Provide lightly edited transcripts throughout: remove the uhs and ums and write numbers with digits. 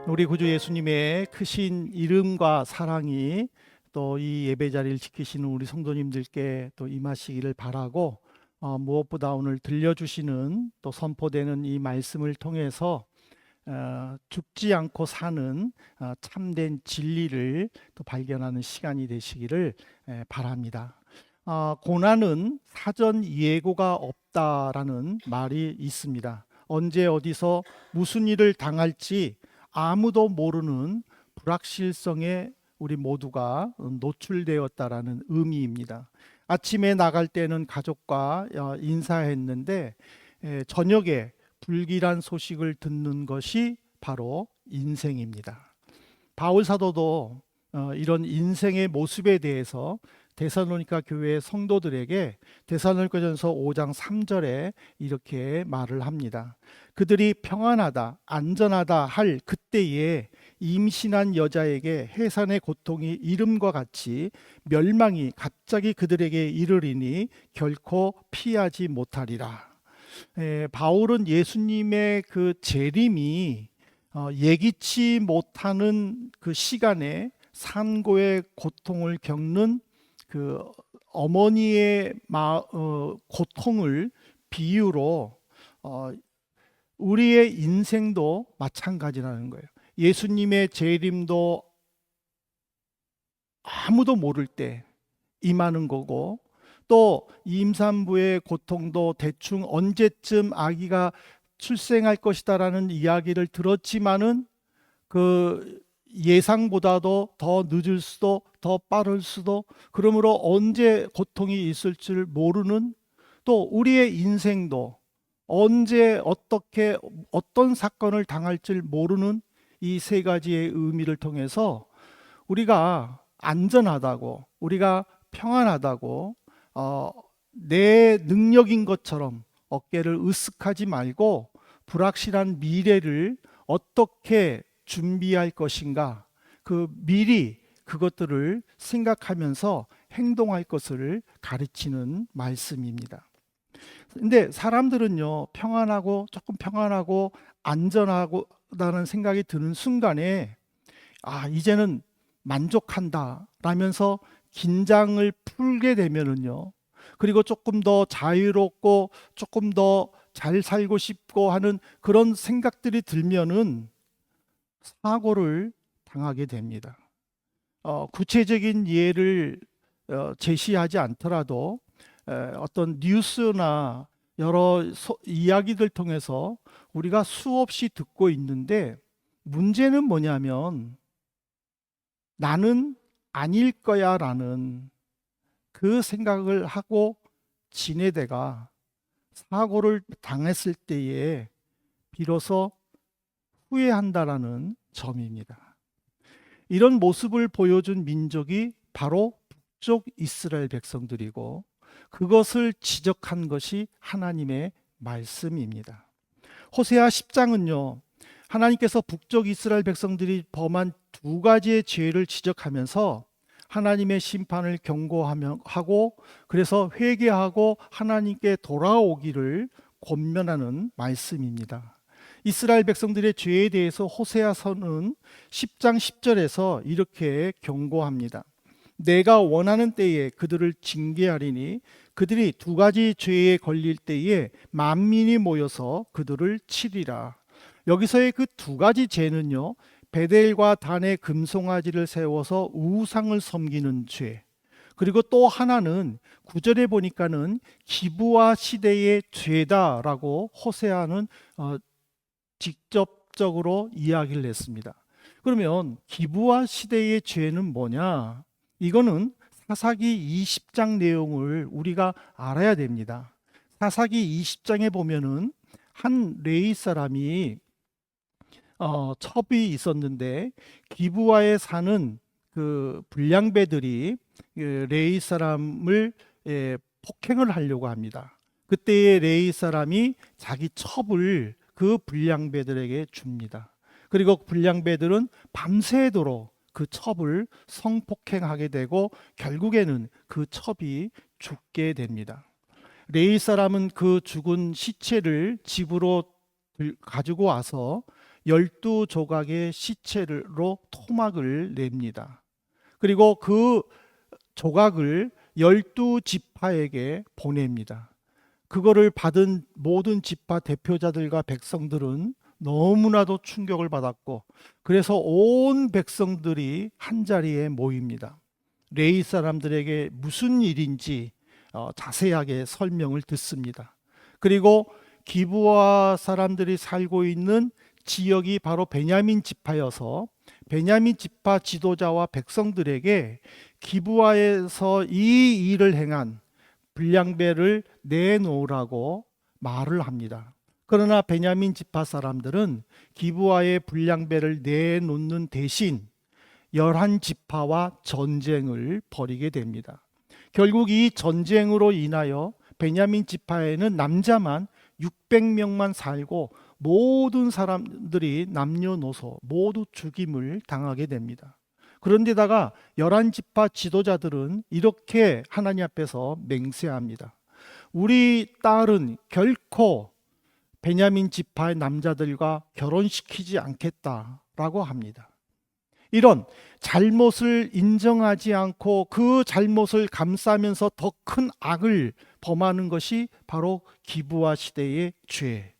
우리 구주 예수님의 크신 이름과 사랑이 또 이 예배 자리를 지키시는 우리 성도님들께 또 임하시기를 바라고, 무엇보다 오늘 들려주시는 또 선포되는 이 말씀을 통해서 죽지 않고 사는 참된 진리를 또 발견하는 시간이 되시기를 바랍니다. 고난은 사전 예고가 없다라는 말이 있습니다. 언제 어디서 무슨 일을 당할지 아무도 모르는 불확실성에 우리 모두가 노출되었다라는 의미입니다. 아침에 나갈 때는 가족과 인사했는데 저녁에 불길한 소식을 듣는 것이 바로 인생입니다. 바울 사도도 이런 인생의 모습에 대해서 데살로니가 교회 성도들에게 데살로니가전서 5장 3절에 이렇게 말을 합니다. 그들이 평안하다, 안전하다 할 그때에 임신한 여자에게 해산의 고통이 이름과 같이 멸망이 갑자기 그들에게 이르리니 결코 피하지 못하리라. 바울은 예수님의 그 재림이 예기치 못하는 그 시간에 산고의 고통을 겪는 그 어머니의 고통을 비유로 우리의 인생도 마찬가지라는 거예요. 예수님의 재림도 아무도 모를 때 임하는 거고, 또 임산부의 고통도 대충 언제쯤 아기가 출생할 것이다라는 이야기를 들었지만은 그 예상보다도 더 늦을 수도 더 빠를 수도, 그러므로 언제 고통이 있을 줄 모르는, 또 우리의 인생도 언제 어떻게 어떤 사건을 당할 줄 모르는 이 세 가지의 의미를 통해서 우리가 안전하다고, 우리가 평안하다고 내 능력인 것처럼 어깨를 으쓱하지 말고 불확실한 미래를 어떻게 준비할 것인가, 그 미리 그것들을 생각하면서 행동할 것을 가르치는 말씀입니다. 근데 사람들은요, 조금 평안하고 안전하다는 생각이 드는 순간에 이제는 만족한다 라면서 긴장을 풀게 되면은요, 그리고 조금 더 자유롭고 조금 더 잘 살고 싶고 하는 그런 생각들이 들면은 사고를 당하게 됩니다. 구체적인 예를 제시하지 않더라도 어떤 뉴스나 여러 이야기들 통해서 우리가 수없이 듣고 있는데, 문제는 뭐냐면 나는 아닐 거야 라는 그 생각을 하고 지내다가 사고를 당했을 때에 비로소 후회한다라는 점입니다. 이런 모습을 보여준 민족이 바로 북쪽 이스라엘 백성들이고, 그것을 지적한 것이 하나님의 말씀입니다. 호세아 10장은요, 하나님께서 북쪽 이스라엘 백성들이 범한 두 가지의 죄를 지적하면서 하나님의 심판을 경고하고, 그래서 회개하고 하나님께 돌아오기를 권면하는 말씀입니다. 이스라엘 백성들의 죄에 대해서 호세아서는 10장 10절에서 이렇게 경고합니다. 내가 원하는 때에 그들을 징계하리니 그들이 두 가지 죄에 걸릴 때에 만민이 모여서 그들을 치리라. 여기서의 그 두 가지 죄는요, 베델과 단의 금송아지를 세워서 우상을 섬기는 죄, 그리고 또 하나는 9절에 보니까는 기브아 시대의 죄다라고 호세아는 직접적으로 이야기를 했습니다. 그러면 기브아 시대의 죄는 뭐냐? 이거는 사사기 20장 내용을 우리가 알아야 됩니다. 사사기 20장에 보면은 한 레위 사람이 첩이 있었는데, 기브아에 사는 그 불량배들이 레위 사람을 폭행을 하려고 합니다. 그때의 레위 사람이 자기 첩을 그 불량배들에게 줍니다. 그리고 불량배들은 밤새도록 그 첩을 성폭행하게 되고 결국에는 그 첩이 죽게 됩니다. 레위 사람은 그 죽은 시체를 집으로 가지고 와서 12조각의 시체로 토막을 냅니다. 그리고 그 조각을 12지파에게 보냅니다. 그거를 받은 모든 지파 대표자들과 백성들은 너무나도 충격을 받았고, 그래서 온 백성들이 한자리에 모입니다. 레위 사람들에게 무슨 일인지 자세하게 설명을 듣습니다. 그리고 기브아 사람들이 살고 있는 지역이 바로 베냐민 지파여서 베냐민 지파 지도자와 백성들에게 기브아에서 이 일을 행한 불량배를 내놓으라고 말을 합니다. 그러나 베냐민 지파 사람들은 기브아의 불량배를 내놓는 대신 11지파와 전쟁을 벌이게 됩니다. 결국 이 전쟁으로 인하여 베냐민 지파에는 남자만 600명만 살고 모든 사람들이 남녀노소 모두 죽임을 당하게 됩니다. 그런데다가 11지파 지도자들은 이렇게 하나님 앞에서 맹세합니다. 우리 딸은 결코 베냐민 지파의 남자들과 결혼시키지 않겠다라고 합니다. 이런 잘못을 인정하지 않고 그 잘못을 감싸면서 더 큰 악을 범하는 것이 바로 기브아 시대의 죄.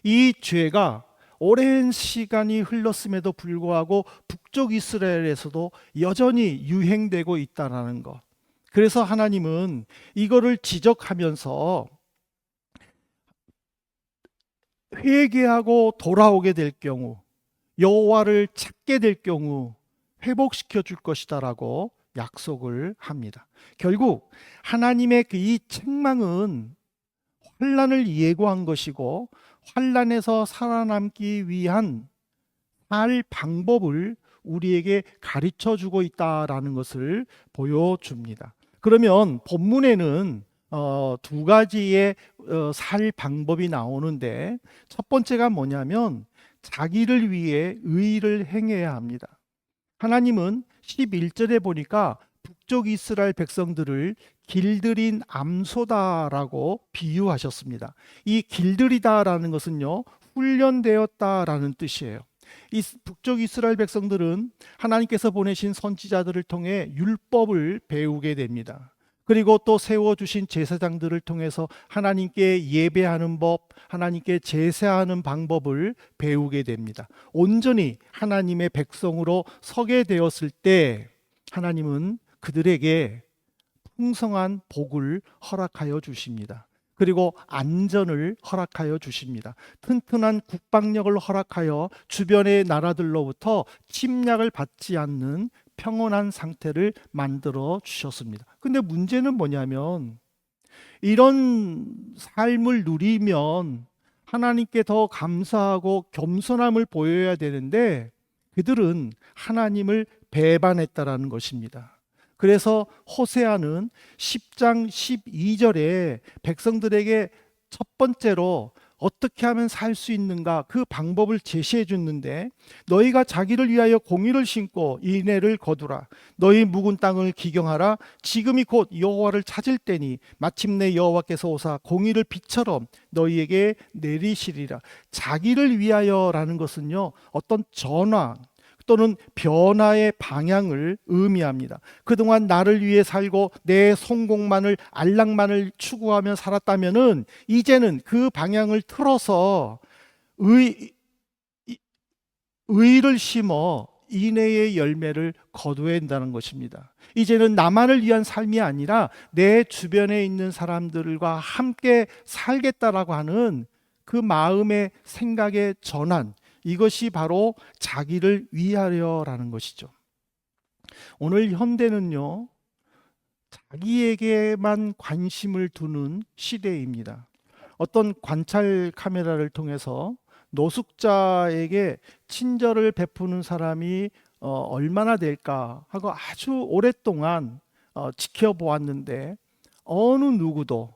이 죄가 오랜 시간이 흘렀음에도 불구하고 북쪽 이스라엘에서도 여전히 유행되고 있다는 것. 그래서 하나님은 이거를 지적하면서 회개하고 돌아오게 될 경우, 여호와를 찾게 될 경우 회복시켜 줄 것이다라고 약속을 합니다. 결국 하나님의 이 책망은 환란을 예고한 것이고 환란에서 살아남기 위한 살 방법을 우리에게 가르쳐 주고 있다라는 것을 보여줍니다. 그러면 본문에는 두 가지의 살 방법이 나오는데, 첫 번째가 뭐냐면 자기를 위해 의를 행해야 합니다. 하나님은 11절에 보니까 북쪽 이스라엘 백성들을 길들인 암소다라고 비유하셨습니다. 이 길들이다라는 것은요, 훈련되었다라는 뜻이에요. 이 북쪽 이스라엘 백성들은 하나님께서 보내신 선지자들을 통해 율법을 배우게 됩니다. 그리고 또 세워주신 제사장들을 통해서 하나님께 예배하는 법, 하나님께 제사하는 방법을 배우게 됩니다. 온전히 하나님의 백성으로 서게 되었을 때 하나님은 그들에게 풍성한 복을 허락하여 주십니다. 그리고 안전을 허락하여 주십니다. 튼튼한 국방력을 허락하여 주변의 나라들로부터 침략을 받지 않는 평온한 상태를 만들어 주셨습니다. 근데 문제는 뭐냐면 이런 삶을 누리면 하나님께 더 감사하고 겸손함을 보여야 되는데 그들은 하나님을 배반했다라는 것입니다. 그래서 호세아는 10장 12절에 백성들에게 첫 번째로 어떻게 하면 살 수 있는가 그 방법을 제시해 줬는데, 너희가 자기를 위하여 공의를 심고 인애를 거두라. 너희 묵은 땅을 기경하라. 지금이 곧 여호와를 찾을 때니 마침내 여호와께서 오사 공의를 비처럼 너희에게 내리시리라. 자기를 위하여라는 것은요, 어떤 전환 또는 변화의 방향을 의미합니다. 그동안 나를 위해 살고 내 성공만을 안락만을 추구하며 살았다면은 이제는 그 방향을 틀어서 의를 심어 인애의 열매를 거두어야 한다는 것입니다. 이제는 나만을 위한 삶이 아니라 내 주변에 있는 사람들과 함께 살겠다라고 하는 그 마음의 생각의 전환, 이것이 바로 자기를 위하려라는 것이죠. 오늘 현대는요, 자기에게만 관심을 두는 시대입니다. 어떤 관찰 카메라를 통해서 노숙자에게 친절을 베푸는 사람이 얼마나 될까 하고 아주 오랫동안 지켜보았는데 어느 누구도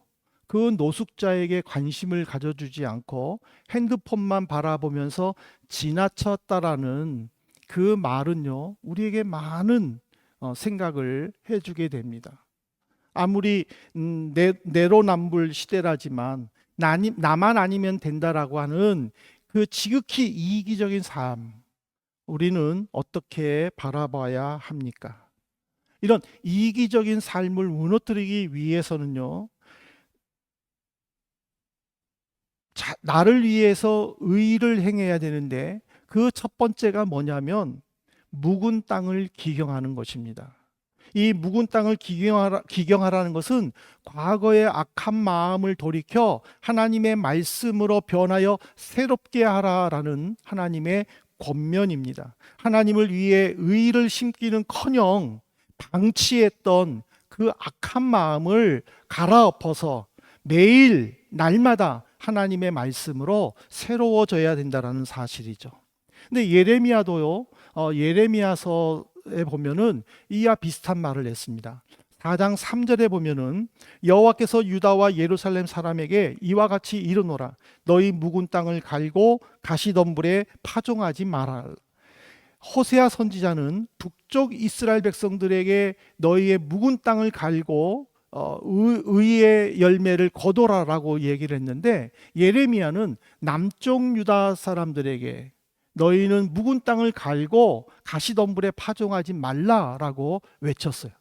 그 노숙자에게 관심을 가져주지 않고 핸드폰만 바라보면서 지나쳤다라는 그 말은요, 우리에게 많은 생각을 해주게 됩니다. 아무리 내로남불 시대라지만 나만 아니면 된다라고 하는 그 지극히 이기적인 삶, 우리는 어떻게 바라봐야 합니까? 이런 이기적인 삶을 무너뜨리기 위해서는요, 나를 위해서 의를 행해야 되는데 그 첫 번째가 뭐냐면 묵은 땅을 기경하는 것입니다. 이 묵은 땅을 기경하라는 것은 과거의 악한 마음을 돌이켜 하나님의 말씀으로 변하여 새롭게 하라라는 하나님의 권면입니다. 하나님을 위해 의를 심기는커녕 방치했던 그 악한 마음을 갈아엎어서 매일 날마다 하나님의 말씀으로 새로워져야 된다는 사실이죠. 근데 예레미야도요. 예레미야서에 보면은 이와 비슷한 말을 했습니다. 4장 3절에 보면은 여호와께서 유다와 예루살렘 사람에게 이와 같이 이르노라. 너희 묵은 땅을 갈고 가시덤불에 파종하지 마라. 호세아 선지자는 북쪽 이스라엘 백성들에게 너희의 묵은 땅을 갈고 의의 열매를 거둬라라고 얘기를 했는데, 예레미야는 남쪽 유다 사람들에게 너희는 묵은 땅을 갈고 가시덤불에 파종하지 말라라고 외쳤어요.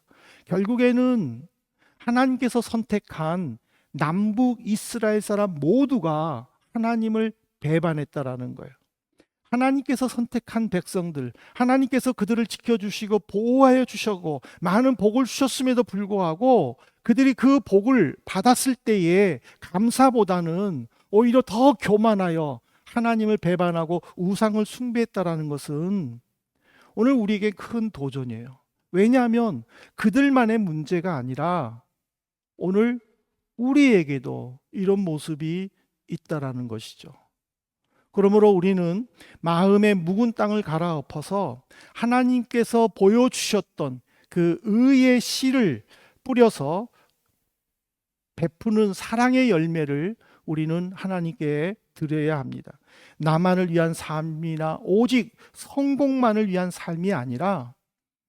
결국에는 하나님께서 선택한 남북 이스라엘 사람 모두가 하나님을 배반했다라는 거예요. 하나님께서 선택한 백성들, 하나님께서 그들을 지켜주시고 보호하여 주셨고 많은 복을 주셨음에도 불구하고 그들이 그 복을 받았을 때에 감사보다는 오히려 더 교만하여 하나님을 배반하고 우상을 숭배했다라는 것은 오늘 우리에게 큰 도전이에요. 왜냐하면 그들만의 문제가 아니라 오늘 우리에게도 이런 모습이 있다라는 것이죠. 그러므로 우리는 마음의 묵은 땅을 갈아엎어서 하나님께서 보여주셨던 그 의의 씨를 뿌려서 베푸는 사랑의 열매를 우리는 하나님께 드려야 합니다. 나만을 위한 삶이나 오직 성공만을 위한 삶이 아니라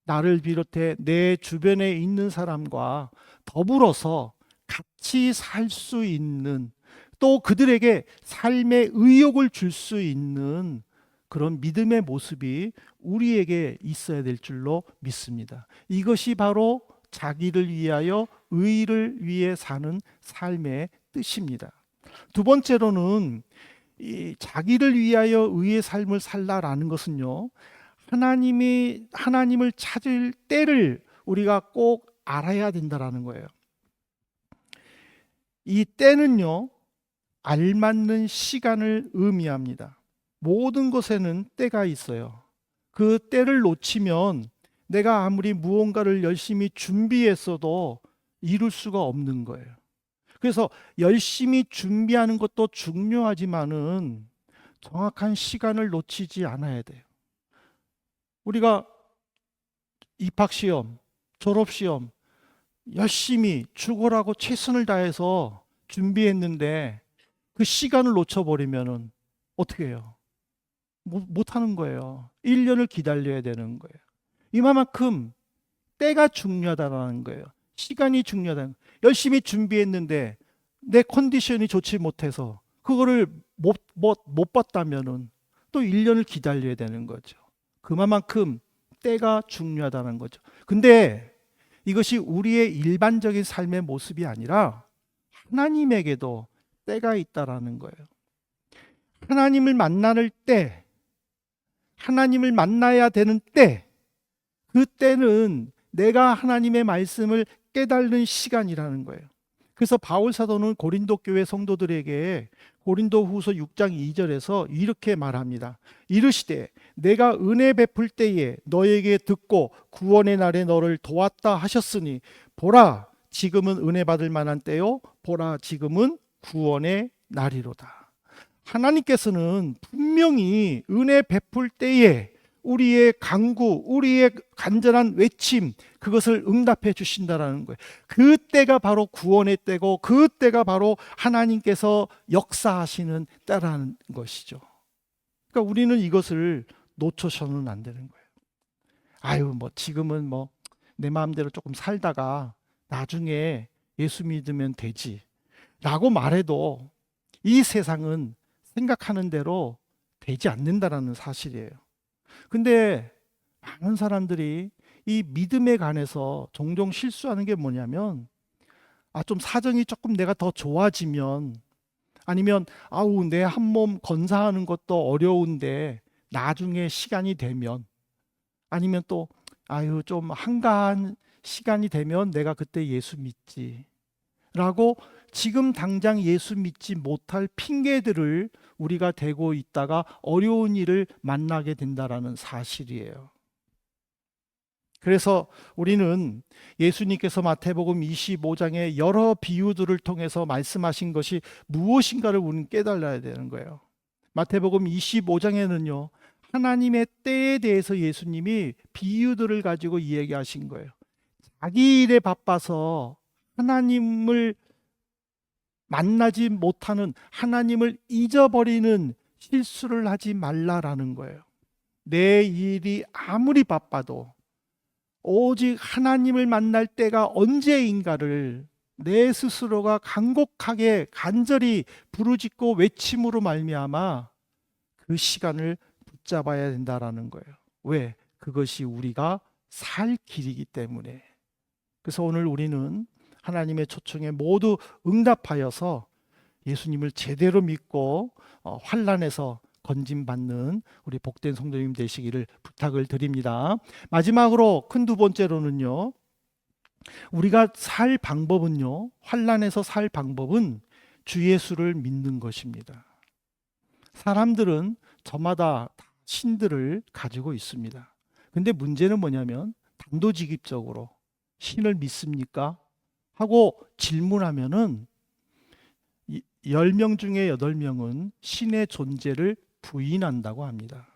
나를 비롯해 내 주변에 있는 사람과 더불어서 같이 살 수 있는, 또 그들에게 삶의 의욕을 줄 수 있는 그런 믿음의 모습이 우리에게 있어야 될 줄로 믿습니다. 이것이 바로 자기를 위하여 의를 위해 사는 삶의 뜻입니다. 두 번째로는 이 자기를 위하여 의의 삶을 살라라는 것은요, 하나님을 찾을 때를 우리가 꼭 알아야 된다라는 거예요. 이 때는요, 알맞는 시간을 의미합니다. 모든 것에는 때가 있어요. 그 때를 놓치면 내가 아무리 무언가를 열심히 준비했어도 이룰 수가 없는 거예요. 그래서 열심히 준비하는 것도 중요하지만은 정확한 시간을 놓치지 않아야 돼요. 우리가 입학시험, 졸업시험 열심히 죽어라고 최선을 다해서 준비했는데 그 시간을 놓쳐버리면은 어떻게 해요? 못하는 거예요. 1년을 기다려야 되는 거예요. 이만큼 때가 중요하다는 거예요. 시간이 중요하다는 거예요. 열심히 준비했는데 내 컨디션이 좋지 못해서 그거를 못 봤다면은 또 1년을 기다려야 되는 거죠. 그만큼 때가 중요하다는 거죠. 근데 이것이 우리의 일반적인 삶의 모습이 아니라 하나님에게도 때가 있다라는 거예요. 하나님을 만나는 때, 하나님을 만나야 되는 때, 그 때는 내가 하나님의 말씀을 깨닫는 시간이라는 거예요. 그래서 바울 사도는 고린도 교회 성도들에게 고린도후서 6장 2절에서 이렇게 말합니다. 이르시되 내가 은혜 베풀 때에 너에게 듣고 구원의 날에 너를 도왔다 하셨으니 보라 지금은 은혜 받을 만한 때요 보라 지금은 구원의 날이로다. 하나님께서는 분명히 은혜 베풀 때에 우리의 간구, 우리의 간절한 외침, 그것을 응답해 주신다라는 거예요. 그때가 바로 구원의 때고 그때가 바로 하나님께서 역사하시는 때라는 것이죠. 그러니까 우리는 이것을 놓쳐서는 안 되는 거예요. 아유, 지금은 내 마음대로 조금 살다가 나중에 예수 믿으면 되지 라고 말해도 이 세상은 생각하는 대로 되지 않는다라는 사실이에요. 근데 많은 사람들이 이 믿음에 관해서 종종 실수하는 게 뭐냐면, 좀 사정이 조금 내가 더 좋아지면, 아니면 아우 내 한 몸 건사하는 것도 어려운데 나중에 시간이 되면, 아니면 또 아유 좀 한가한 시간이 되면 내가 그때 예수 믿지 라고, 지금 당장 예수 믿지 못할 핑계들을 우리가 대고 있다가 어려운 일을 만나게 된다라는 사실이에요. 그래서 우리는 예수님께서 마태복음 25장의 여러 비유들을 통해서 말씀하신 것이 무엇인가를 우리는 깨달아야 되는 거예요. 마태복음 25장에는요, 하나님의 때에 대해서 예수님이 비유들을 가지고 이야기하신 거예요. 자기 일에 바빠서 하나님을 만나지 못하는, 하나님을 잊어버리는 실수를 하지 말라라는 거예요. 내 일이 아무리 바빠도 오직 하나님을 만날 때가 언제인가를 내 스스로가 간곡하게 간절히 부르짖고 외침으로 말미암아 그 시간을 붙잡아야 된다라는 거예요. 왜? 그것이 우리가 살 길이기 때문에. 그래서 오늘 우리는 하나님의 초청에 모두 응답하여서 예수님을 제대로 믿고 환난에서 건짐받는 우리 복된 성도님 되시기를 부탁을 드립니다. 마지막으로 큰 두 번째로는요, 우리가 살 방법은요, 환난에서 살 방법은 주 예수를 믿는 것입니다. 사람들은 저마다 신들을 가지고 있습니다. 근데 문제는 뭐냐면 단도직입적으로 신을 믿습니까? 하고 질문하면은 10명 중에 8명은 신의 존재를 부인한다고 합니다.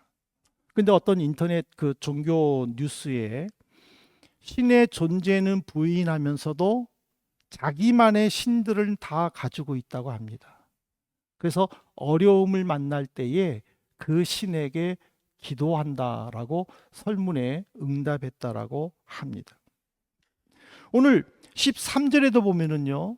근데 어떤 인터넷 그 종교 뉴스에 신의 존재는 부인하면서도 자기만의 신들을 다 가지고 있다고 합니다. 그래서 어려움을 만날 때에 그 신에게 기도한다라고 설문에 응답했다라고 합니다. 오늘 13절에도 보면은요,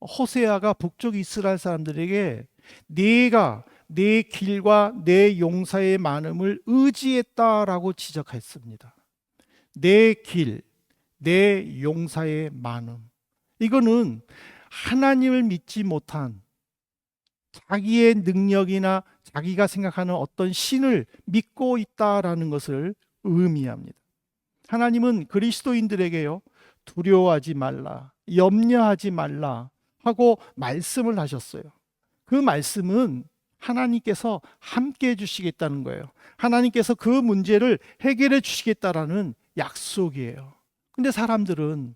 호세아가 북쪽 이스라엘 사람들에게 네가 내 길과 내 용사의 많음을 의지했다라고 지적했습니다. 내 길, 내 용사의 많음. 이거는 하나님을 믿지 못한 자기의 능력이나 자기가 생각하는 어떤 신을 믿고 있다라는 것을 의미합니다. 하나님은 그리스도인들에게요, 두려워하지 말라, 염려하지 말라 하고 말씀을 하셨어요. 그 말씀은 하나님께서 함께 해주시겠다는 거예요. 하나님께서 그 문제를 해결해 주시겠다라는 약속이에요. 근데 사람들은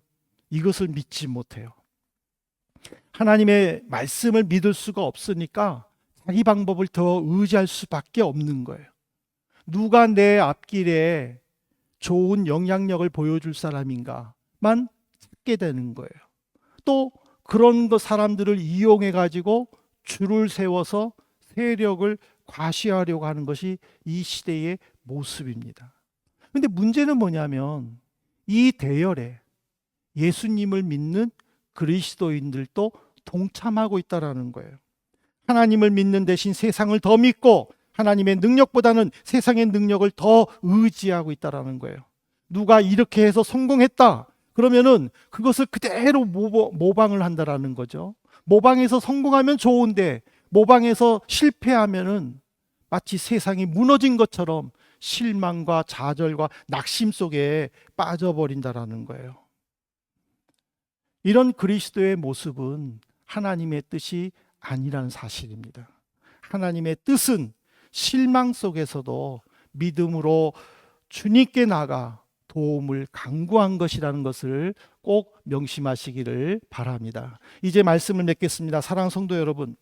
이것을 믿지 못해요. 하나님의 말씀을 믿을 수가 없으니까 자기 방법을 더 의지할 수밖에 없는 거예요. 누가 내 앞길에 좋은 영향력을 보여줄 사람인가만 찾게 되는 거예요. 또 그런 사람들을 이용해 가지고 줄을 세워서 세력을 과시하려고 하는 것이 이 시대의 모습입니다. 그런데 문제는 뭐냐면 이 대열에 예수님을 믿는 그리스도인들도 동참하고 있다는 거예요. 하나님을 믿는 대신 세상을 더 믿고 하나님의 능력보다는 세상의 능력을 더 의지하고 있다는 거예요. 누가 이렇게 해서 성공했다 그러면은 그것을 그대로 모방을 한다라는 거죠. 모방해서 성공하면 좋은데 모방해서 실패하면은 마치 세상이 무너진 것처럼 실망과 좌절과 낙심 속에 빠져버린다라는 거예요. 이런 그리스도의 모습은 하나님의 뜻이 아니라는 사실입니다. 하나님의 뜻은 실망 속에서도 믿음으로 주님께 나가 도움을 간구한 것이라는 것을 꼭 명심하시기를 바랍니다. 이제 말씀을 맺겠습니다. 사랑하는 성도 여러분,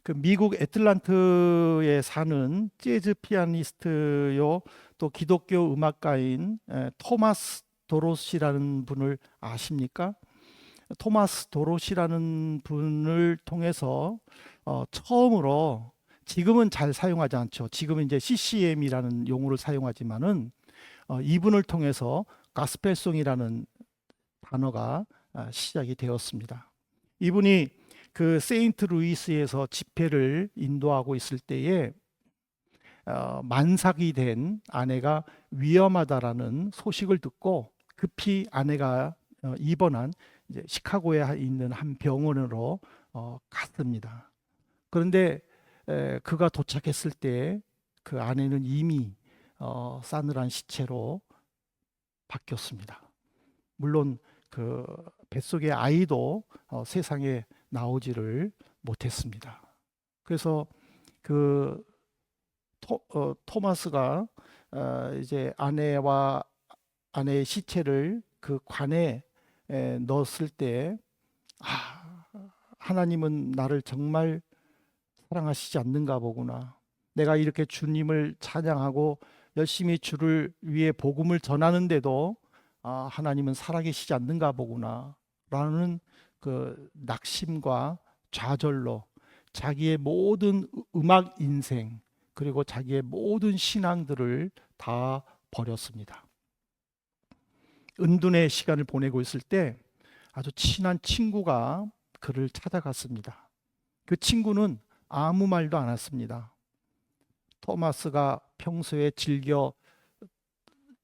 그 미국 애틀란트에 사는 재즈 피아니스트요, 또 기독교 음악가인 토마스 도롯이라는 분을 아십니까? 토마스 도롯이라는 분을 통해서 처음으로, 지금은 잘 사용하지 않죠. 지금은 이제 CCM이라는 용어를 사용하지만은 이분을 통해서 가스펠송이라는 단어가 시작이 되었습니다. 이분이 그 세인트 루이스에서 집회를 인도하고 있을 때에 만삭이 된 아내가 위험하다라는 소식을 듣고 급히 아내가 입원한 이제 시카고에 있는 한 병원으로 갔습니다. 그런데 그가 도착했을 때 그 아내는 이미 싸늘한 시체로 바뀌었습니다. 물론 그 뱃속의 아이도 세상에 나오지를 못했습니다. 그래서 그 토마스가 이제 아내의 시체를 그 관에 넣었을 때, 하나님은 나를 정말 사랑하시지 않는가 보구나. 내가 이렇게 주님을 찬양하고 열심히 주를 위해 복음을 전하는데도 하나님은 살아계시지 않는가 보구나 라는 그 낙심과 좌절로 자기의 모든 음악 인생 그리고 자기의 모든 신앙들을 다 버렸습니다. 은둔의 시간을 보내고 있을 때 아주 친한 친구가 그를 찾아갔습니다. 그 친구는 아무 말도 안 했습니다. 토마스가 평소에 즐겨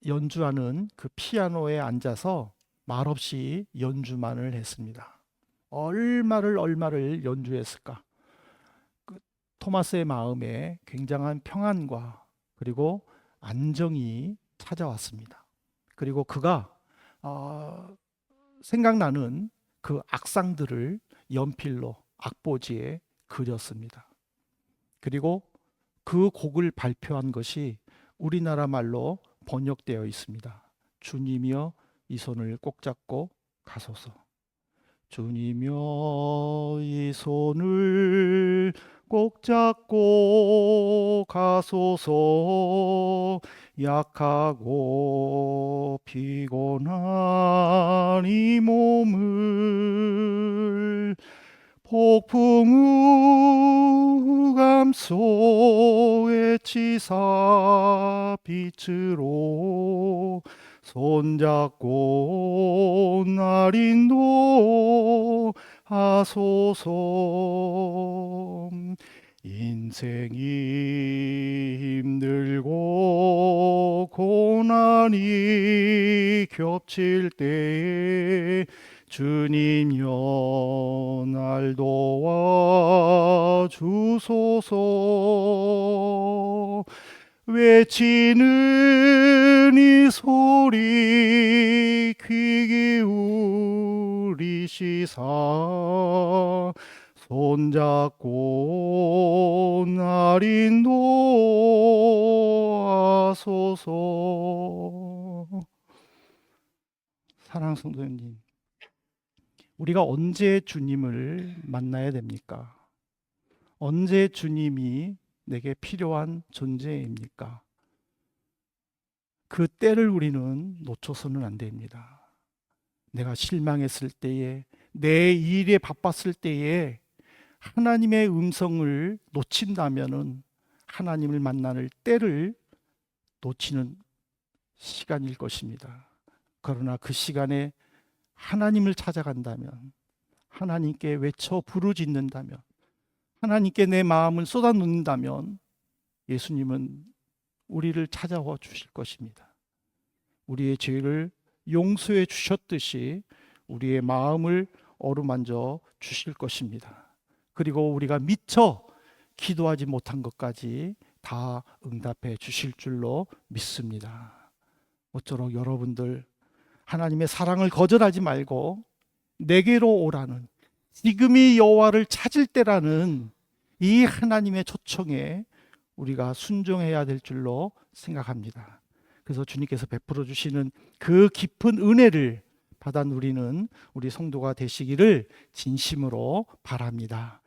연주하는 그 피아노에 앉아서 말없이 연주만을 했습니다. 얼마를 연주했을까? 그 토마스의 마음에 굉장한 평안과 그리고 안정이 찾아왔습니다. 그리고 그가 생각나는 그 악상들을 연필로 악보지에 그렸습니다. 그리고 그 곡을 발표한 것이 우리나라 말로 번역되어 있습니다. 주님이여 이 손을 꼭 잡고 가소서. 주님이여 이 손을 꼭 잡고 가소서. 약하고 피곤한 이 몸을 폭풍우감 속에 치사 빛으로 손잡고 날 인도하소서. 인생이 힘들고 고난이 겹칠 때에 주님여 날 도와주소서. 외치는 이 소리 귀 기울이시사 손잡고 날 인도하소서. 사랑하는 성도님, 우리가 언제 주님을 만나야 됩니까? 언제 주님이 내게 필요한 존재입니까? 그 때를 우리는 놓쳐서는 안 됩니다. 내가 실망했을 때에, 내 일에 바빴을 때에 하나님의 음성을 놓친다면은 하나님을 만나는 때를 놓치는 시간일 것입니다. 그러나 그 시간에 하나님을 찾아간다면, 하나님께 외쳐 부르짖는다면, 하나님께 내 마음을 쏟아놓는다면 예수님은 우리를 찾아와 주실 것입니다. 우리의 죄를 용서해 주셨듯이 우리의 마음을 어루만져 주실 것입니다. 그리고 우리가 미처 기도하지 못한 것까지 다 응답해 주실 줄로 믿습니다. 모쪼록 여러분들 하나님의 사랑을 거절하지 말고 내게로 오라는, 지금이 여호와를 찾을 때라는 이 하나님의 초청에 우리가 순종해야 될 줄로 생각합니다. 그래서 주님께서 베풀어 주시는 그 깊은 은혜를 받아 누리는 우리 성도가 되시기를 진심으로 바랍니다.